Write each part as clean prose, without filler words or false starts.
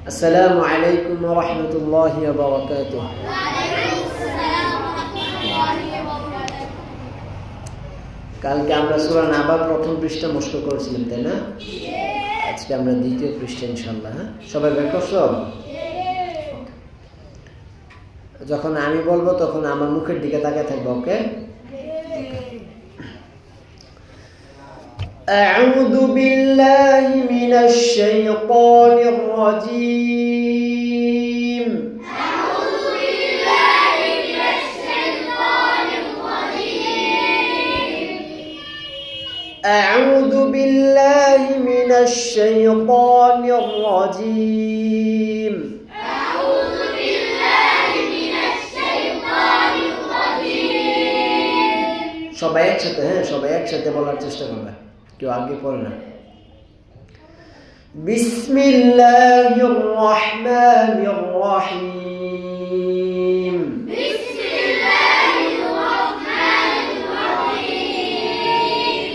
আসসালামু আলাইকুম ওয়া রাহমাতুল্লাহি ওয়া বারাকাতুহু। কালকে আমরা সূরা নাবা প্রথম পৃষ্ঠা মস্ক করেছিলাম, তাই না? আজকে আমরা দ্বিতীয় পৃষ্ঠা ইনশাআল্লাহ। সবাই বের করছো? যখন আমি বলবো তখন আমার মুখের দিকে তাকিয়ে থাকবে, ওকে? أعوذ بالله من الشيطان الرجيم. أعوذ بالله من الشيطان الرجيم. أعوذ بالله من الشيطان الرجيم. أعوذ بالله من الشيطان الرجيم. সবাই একসাথে, হ্যাঁ, সবাই একসাথে বলার চেষ্টা করবে, কেউ আগে পড়ে না। বিসমিল্লাহির রাহমানির রাহিম। বিসমিল্লাহির রাহমানির রাহিম.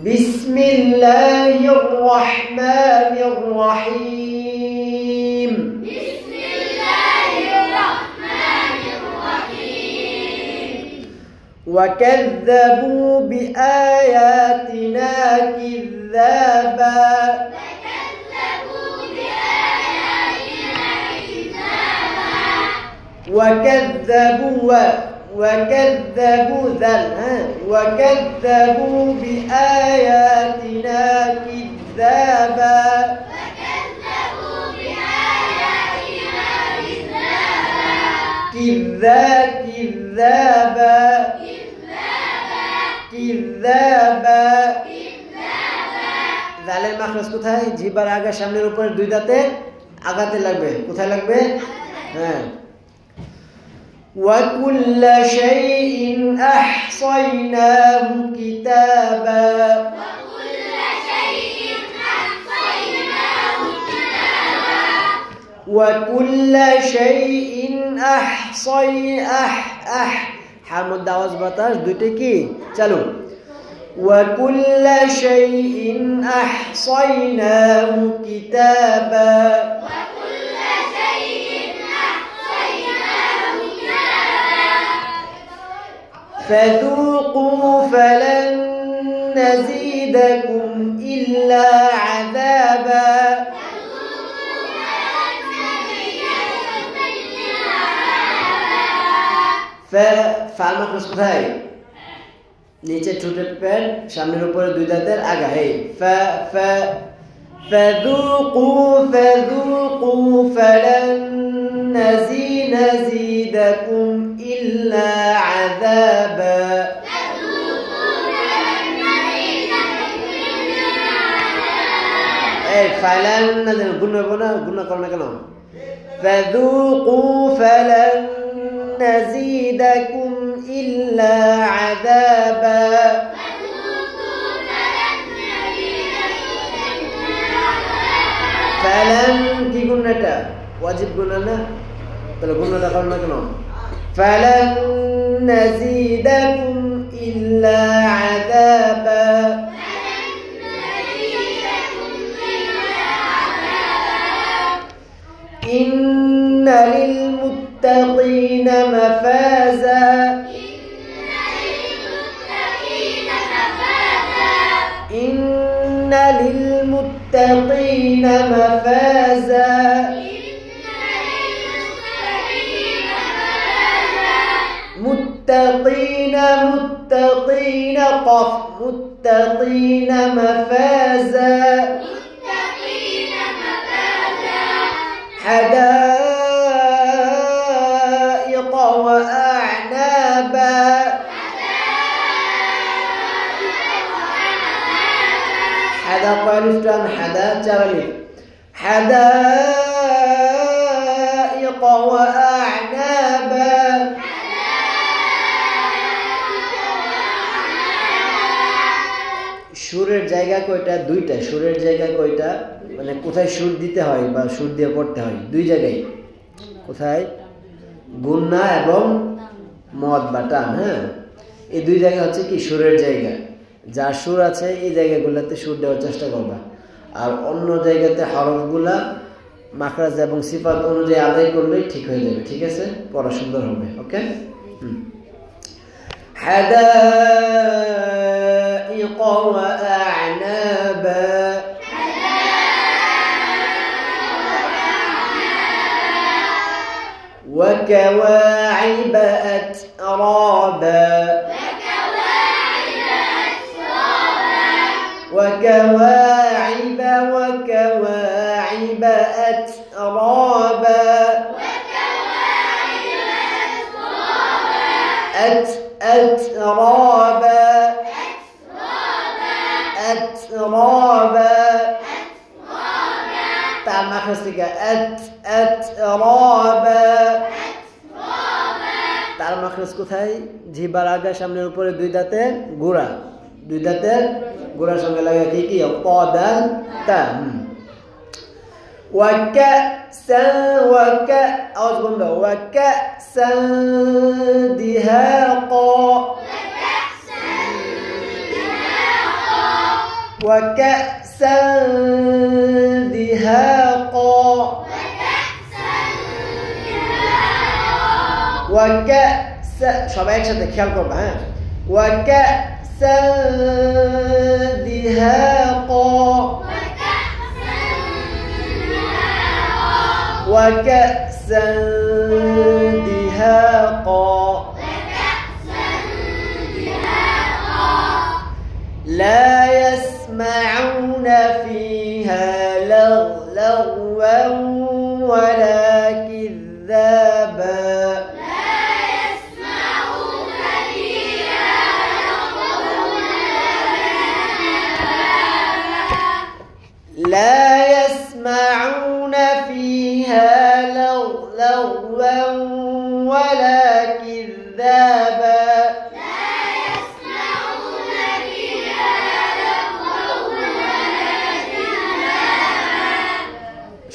বিসমিল্লাহির রাহমানির রাহিম। বিসমিল্লাহির রাহমানির রাহিম. وكذبوا بآياتنا كذابا. وكذبوا بآياتنا كذابا. كذابا. জালের মাখরাজ কোথায়? জিহ্বার আগে সামনের উপরে দুই দাঁতে আগাতে লাগবে। কোথায় লাগবে? হ্যাঁ। وكل شيء أحصيناه كتابا. وكل شيء حمد আওয়াজ বাতাস দুইটা কি চালু। وكل شيء أحصيناه كتابا. فذوقوا فلن نزيدكم إلا عذابا. ফাল মাখরাজ কোথায়? নিচে ঠোঁটের পেট, সামনের উপরে দুই দাঁতের আগা। হে فذوقوا فلن نزيدكم إلا عذابا. فلن গুণা করো না কেন? فذوقوا فلن نزيدكم إلا عذابا. فلن কি গুণাটা? ওয়াজিব গুণা না? তাহলে গুণাটা করো না কেন? فلن نزيدكم إلا عذابا. إن للمتقين مفازا. إن للمتقين مفازا. متقين قف متقين مفازا. حدائق وأعنابا. حدائق وأعنابا. সুরের জায়গা কয়টা? দুইটা। সুরের জায়গা কয়টা? মানে কোথায় সুর দিতে হয় বা সুর দিয়ে পড়তে হয়? দুই জায়গায়। কোথায়? গুন্না এবং মদ বা টান। হ্যাঁ, এই দুই জায়গা হচ্ছে কি সুরের জায়গা। যার সুর আছে এই জায়গাগুলোতে সুর দেওয়ার চেষ্টা করবা, আর অন্য জায়গাতে হরফগুলা মাখরাজ এবং সিফাত অনুযায়ী আদায় করলেই ঠিক হয়ে যাবে। ঠিক আছে, পড়া সুন্দর হবে। ওকে, حدائق وأعنابا وكواعب أترابا وكواعب أترابا أترابا تعال مع خمسة أترابا تعال مع خمسة কোথায় জিহ্বার আগা সামনের উপরে দুই দাঁতের গোড়া, দুই দাঁতের গোড়ার সঙ্গে লাগা কি কি পদান তা وكأسا أعوذ بالله وكأسا دهاقا وكأسا دهاقا وكأسا সবাই একসাথে খেয়াল করবে হ্যাঁ وكأسا دهاقا وكأسا دهاقا لا يسمعون فيها لغوا ولا كذابا لا يسمعون فيها لغوا ولا كذابا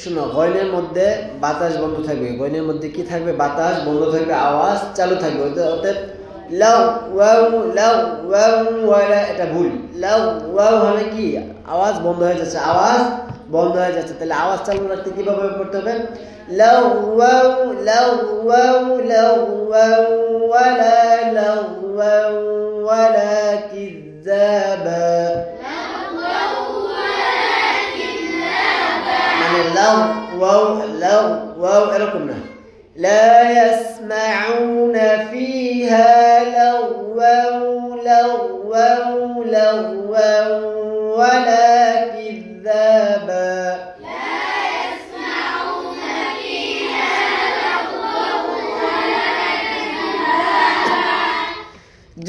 শোনো, গয়নের মধ্যে বাতাস বন্ধ থাকবে। গয়নের মধ্যে কি থাকবে? বাতাস বন্ধ থাকবে, আওয়াজ চালু থাকবে। অর্থাৎ লাউ ওয়াও লাউ ওয়াও ওয়ালা, এটা ভুল। লাউ ওয়াও হলে কি আওয়াজ বন্ধ হয়ে যাচ্ছে, আওয়াজ বন্ধ হয়ে যাচ্ছে। তাহলে আওয়াজ চালু রাখতে কিভাবে পড়তে হবে? লাউ ওয়াও লাউ ওয়াও ওয়ালা লাউ ওয়াও ওয়ালা কিযাবা। মানে লাউ ওয়াও এরকম না। لا يسمعون فيها لغوا ولا كذابا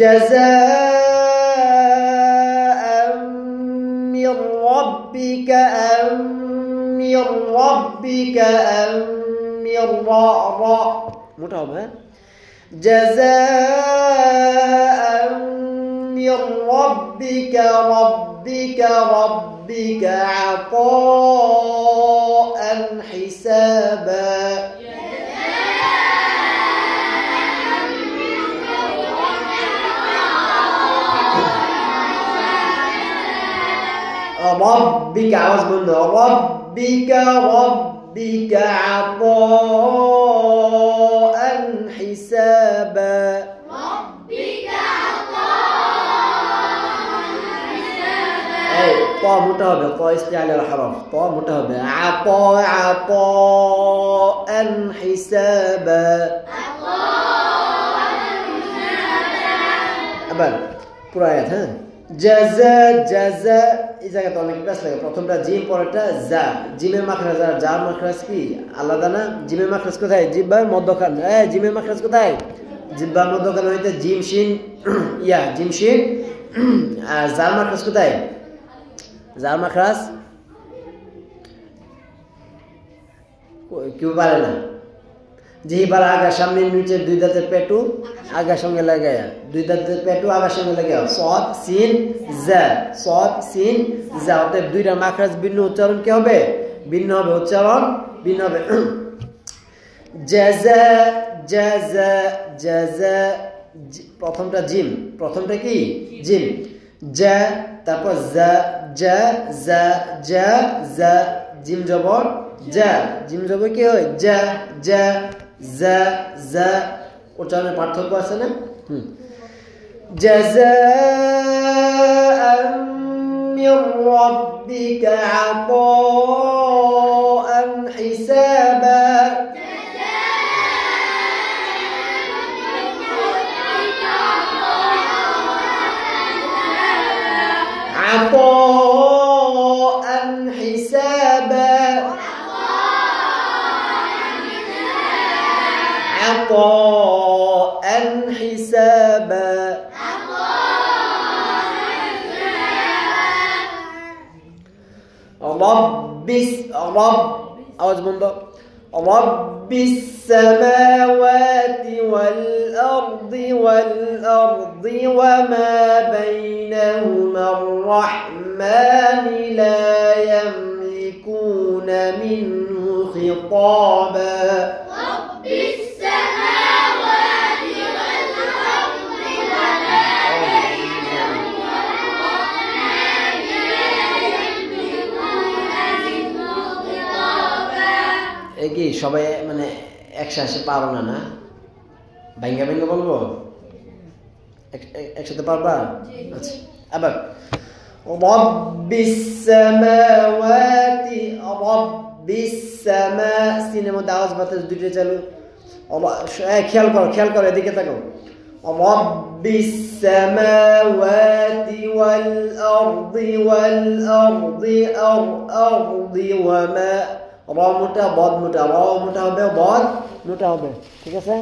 جزاء من ربك মোটা হবে جزاء من ربك عطاء حسابا ربك عاوز منه ربك عطاء حسابا اي طاء متهبه طاء استعلاء على الحرف طاء متهبه عطاء حسابا আবার পুরো আয়াত হ্যাঁ জাযা এই জায়গাতে অনেক প্লাস লাগে প্রথমটা জিম পরেরটা জা জিমের মাখরাজ আর জার মাখরাজ কি আলাদা না জিমের মাখরাজ কোথায় জিহ্বার মধ্যখান জিমের মাখরাজ কোথায় জিহ্বার মধ্যখান হইতে জিম শিন জিম শিন আর জার মাখরাজ কোথায় জার মাখরাজ কেউ পারে না জিহ্বার আগা সামনে নিচে দুই দাঁতের পেটু আগা সঙ্গে লাগায়া দুই দাঁতের পেটু আগার সঙ্গে লাগায়া সদ সিন জা অর্থাৎ দুইটা মাখরাজ ভিন্ন উচ্চারণ কি হবে ভিন্ন হবে উচ্চারণ ভিন্ন হবে জাযা প্রথমটা জিম প্রথমটা কি জিম জা তারপর জা জিম জবর যা, জিম জবর কি হয় যা যা যা যা, উচ্চারণের পার্থক্য আছে না? জাযাআন মির রাব্বিকা আতাআন হিসাবা, عطاء حسابا عطاء حسابا رب أوز بندو رب السماوات والأرض وما بينهما الرحمن لا يملكون منه خطابا رب السماوات والأرض وما بينهما الرحمن لا يملكون منه خطابا। কি সবাই মানে একসাথে পারো না? না ভাঙ্গা ভাঙ্গা বলবো, একসাথে পারবা? আচ্ছা আবার রব্বিস সামাওয়াতি, রব্বিস সামা, সিনের মধ্যে আওয়াজ বাতাস দুটো চালু, খেয়াল করো এদিকে তাকাও। রব্বিস সামাওয়াতি ওয়াল আরদি ওয়া মা, র মোটা বদ মোটা, র মোটা হবে বদ মোটা হবে, ঠিক আছে?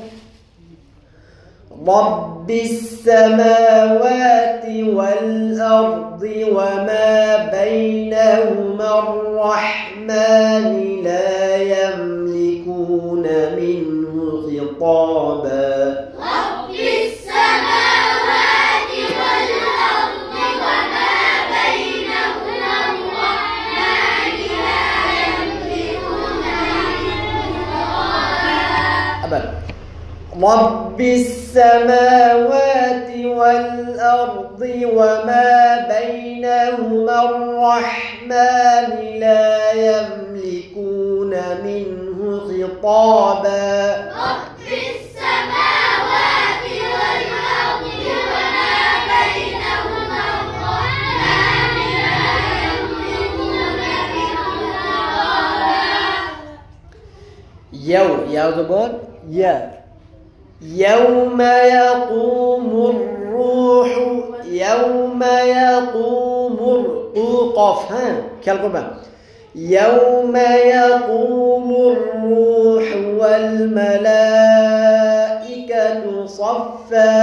রব্বিস সামাওয়াতি ওয়াল আরদি ওয়া মা বাইনাহুমা আর-রাহমান লা ইয়ামলিকুনা মিনহু খিতাবা। রব্বিস সামাওয়াতি ওয়াল আরদি ওয়া মা বাইনাহুমা আর-রাহমান লা ইয়ামলিকুনা মিনহু খিতাবা। আবার رب السماوات والأرض وما بينهما الرحمن لا يملكون منه خطابا رب السماوات والأرض وما بينهما الرحمن لا يملكون منه خطابا. يا زبون يا يوم يقوم الروح قاف كالقبة يوم يقوم الروح والملائكة صفا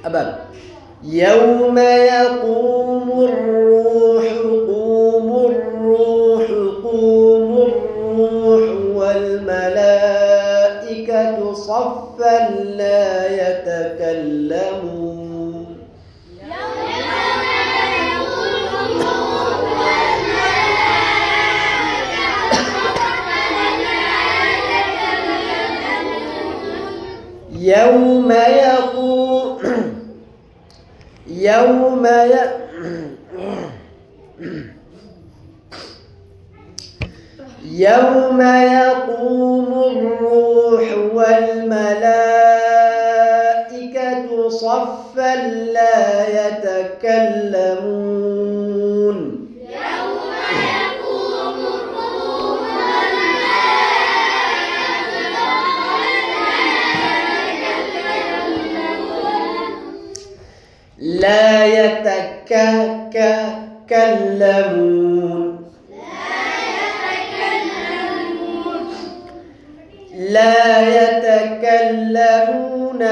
أبدا يوم يقوم الروح والملائكة صفا لا يتكلمون يوم يقوم الروح والملائكة صفا لا يتكلمون لا يتكلمون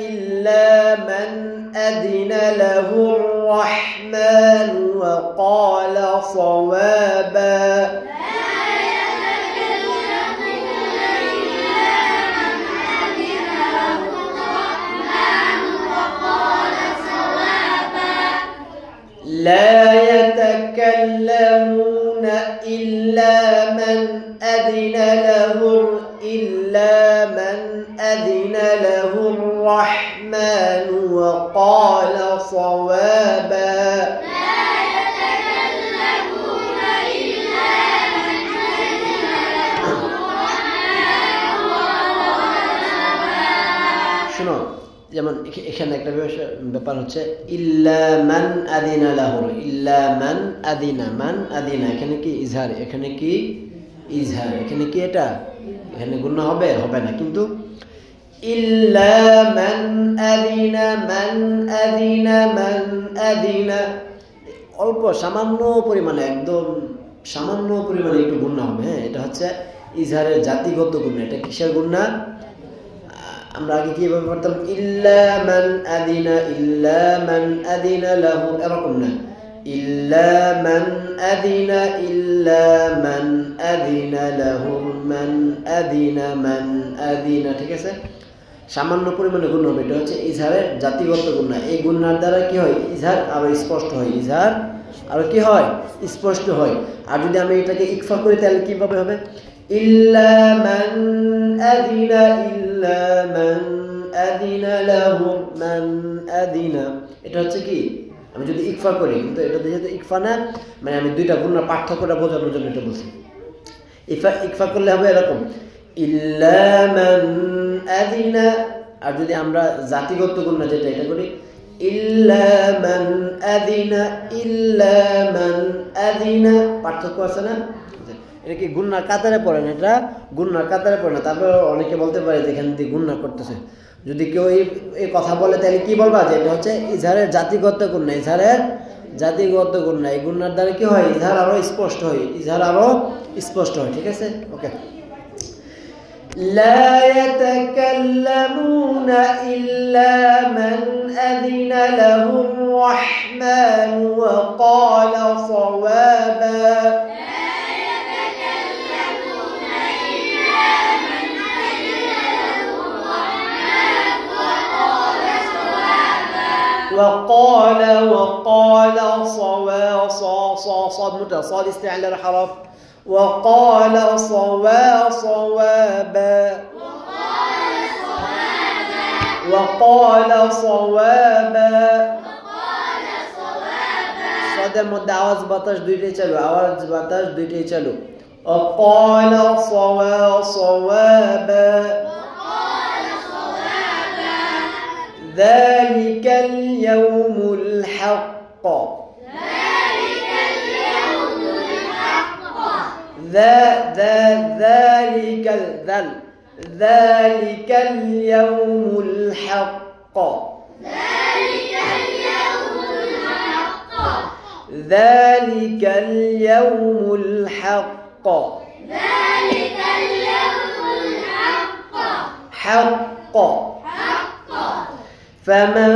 إلا من أذن له الرحمن وقال صوابا لا يتكلمون إلا من أذن له الرحمن وقال صوابا শোনো, যেমন এখানে একটা ব্যাপার হচ্ছে ইল্লা মান আদিনা লাহু, ইল্লা মান আদিনা, এখানে কি ইজহার, এখানে কি ইজহার, এখানে কি এটা, এখানে গুণা হবে না, কিন্তু ইল্লা মান আদিনা অল্প সামান্য পরিমাণে, একদম সামান্য পরিমাণে একটু গুণা হবে। হ্যাঁ, এটা হচ্ছে ইজহারের জাতিগত গুণা। এটা কিসের গুণা? আমরা আগে কিভাবে পড়তাম? ইল্লা মান আদিনা লাহু, এরকম না, ইল্লা মান আদিনা লাহু, মান আদিনা, ঠিক আছে? সামান্য পরিমাণে গুণ হবে। এটা হচ্ছে ইজহারের জাতিগত গুণ। এই গুণার দ্বারা কি হয়? ইজহার আরো স্পষ্ট হয়, ইজহার আরো কি হয়? স্পষ্ট হয়। আর যদি আমি এটাকে ইকফা করি তাহলে কিভাবে হবে? ইল্লা মান আদিনা লাহু, মান আদিনা। এটা হচ্ছে কি, আমি যদি ইকফা করি, কিন্তু এটা যেহেতু ইকফা না, মানে আমি দুইটা গুণার পার্থক্যটা বোঝানোর জন্য এটা বলছি। ইকফা করলে হবে এরকম, ইল্লা মান আদিনা। আর যদি আমরা জাতিগত গুণা যেটা, এটা করি ইল্লা মান আদিনা, পার্থক্য আছে না? এটা কি গুণার কাতারে পড়ে না? এটা গুণার কাতারে পড়ে না। তারপর অনেকে বলতে পারে যে এখান থেকে গুণা করতেছে। যদি কেউ এই কথা বলে তাহলে কি বলবা? যে এটা হচ্ছে ইজহারের জাতিগত গুণা, ইজহারের জাতিগত গুণা। এই গুণার দ্বারা কি হয়? ইজহার আরো স্পষ্ট হয়, ঠিক আছে? ওকে। لا يتكلمون إلا من أذن له الرحمن وقال صوابا. وقال صاد استعلى الحرف. وقال صوابا. صادের মধ্যে আওয়াজ বাতাস দুইটাই চালু, وقال صوابا. ذلك اليوم الحق. ذلك اليوم الحق. ذلك اليوم الحق. حق. فمن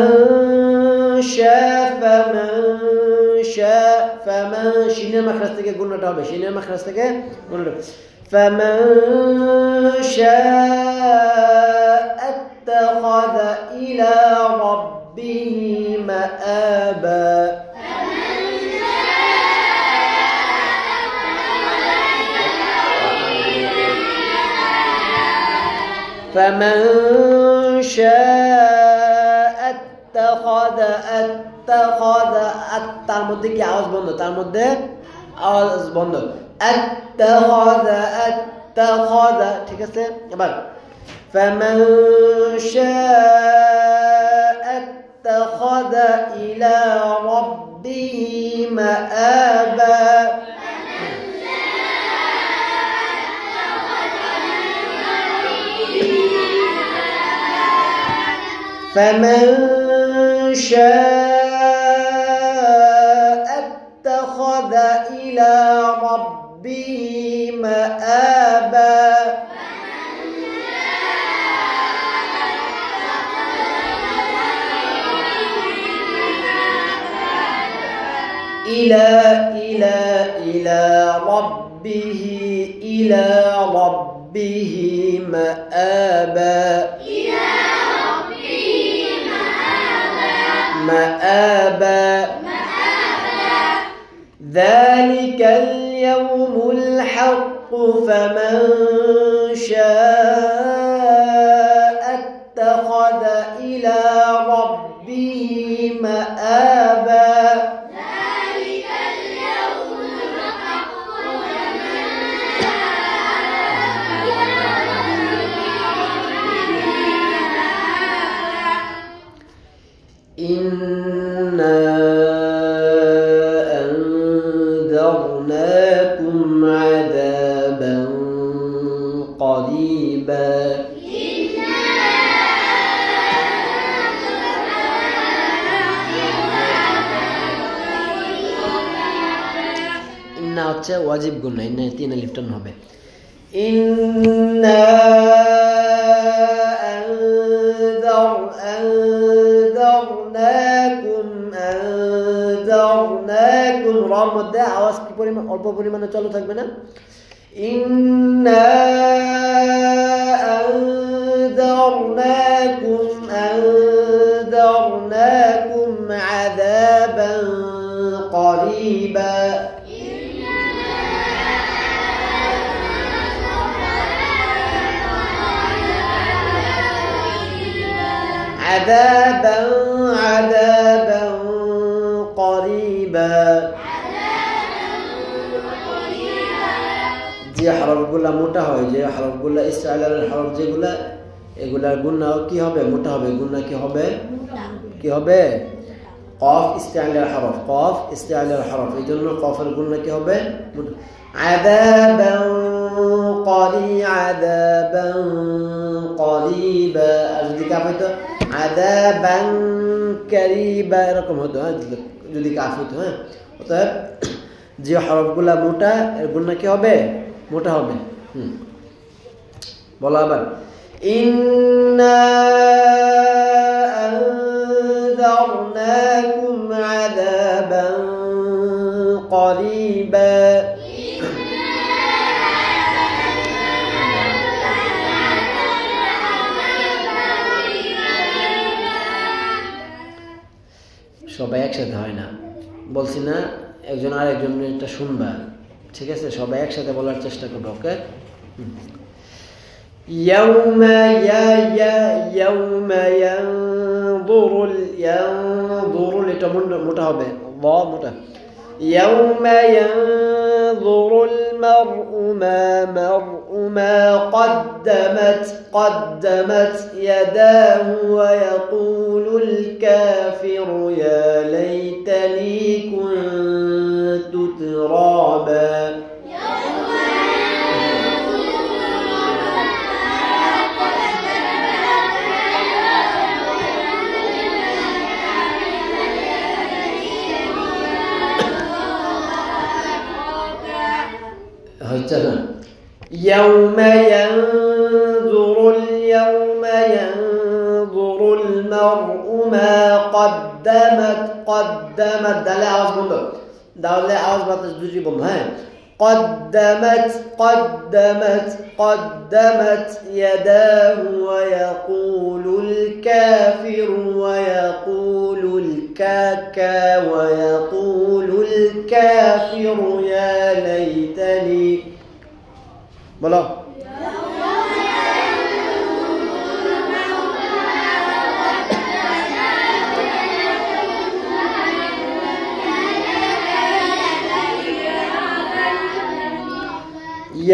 শিনের মাখরাজ থেকে গুণটা হবে, فمن شاء اتخذ إلى ربه مآبا. فمن شاء اتخذ তার মধ্যে কি আওয়াজ বন্ধ? তার মধ্যে আওয়াজ বন্ধ। اتخذ, ঠিক আছে? এবার فمن شاء اتخذ إلى ربه مآبا. فمن شاء اتخذ إلى ربه مآبا. إلى ربه مآبا. مآبا. ذلك اليوم الحق. فمن شاء اتخذ إلى ربه مآبا ذلك اليوم الحق إنا أنذرناكم عذابا قريبا ইন্না হচ্ছে ওয়াজিব গুণ না, ইন্না তিন আলিফ টান হবে। ইন্না আনযারনাকুম র মধ্যে আওয়াজ কি পরিমাণ অল্প পরিমাণে চালু থাকবে না। ইন্না আনযারনাকুম আযাবান قريبا عذابا قريبا যে হরফগুলা মোটা হয়, যে হরফগুলা ইসরাইলের হরফ যেগুলা, এগুলার গুণনাও কি হবে? মোটা হবে। গুণনা কি হবে? কি হবে? কফ ইস্তিআলার হরফ, কফ ইস্তিআলার হরফ, এই জন্য কফের গুণনা কি হবে? আযাবান করিবা। আর যদি কাফ হইতো আযাবান কারিবা এরকম হতো, হ্যাঁ, যদি কাফ হইতো। হ্যাঁ, অতএব যে হরফগুলা মোটা এর গুণনা কি হবে? মোটা হবে। বলো আবার। ইন্না أنذرناكم عذابا قريبا সবাই একসাথে হয় না, বলছি না, একজন আর একজনটা শুনবা, ঠিক আছে? সবাই একসাথে বলার চেষ্টা করবে। ওকে। يوم ينظر এটা মোটা হবে, ব মোটা। يوم ينظر المرء ما قدمت يداه ويقول الكافر يا ليتني كنت ترابا يوم ينظر المرء ما قدمت দালে আওয়াজ বন্ধ, দালে আওয়াজ বাতাস দুটি বন্ধ। হ্যাঁ, قدمت يداه ويقول الكافر ويقول الكافر يا ليتني বলো।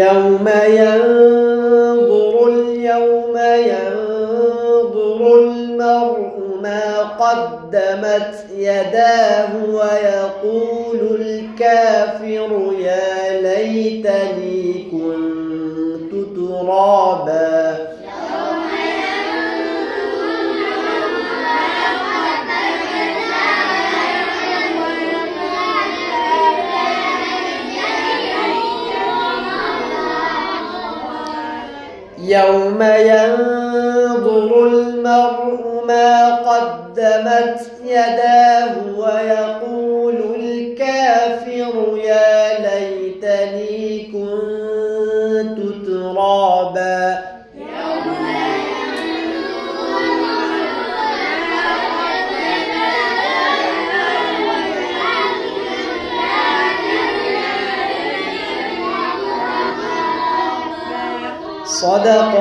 يوم ينظر المرء ما قدمت يداه ويقول الكافر يا ليتني كنت ترابا يوم ينظر المرء ما قدمت يداه ويقول الكافر يا ليتني كنت ترابا صدق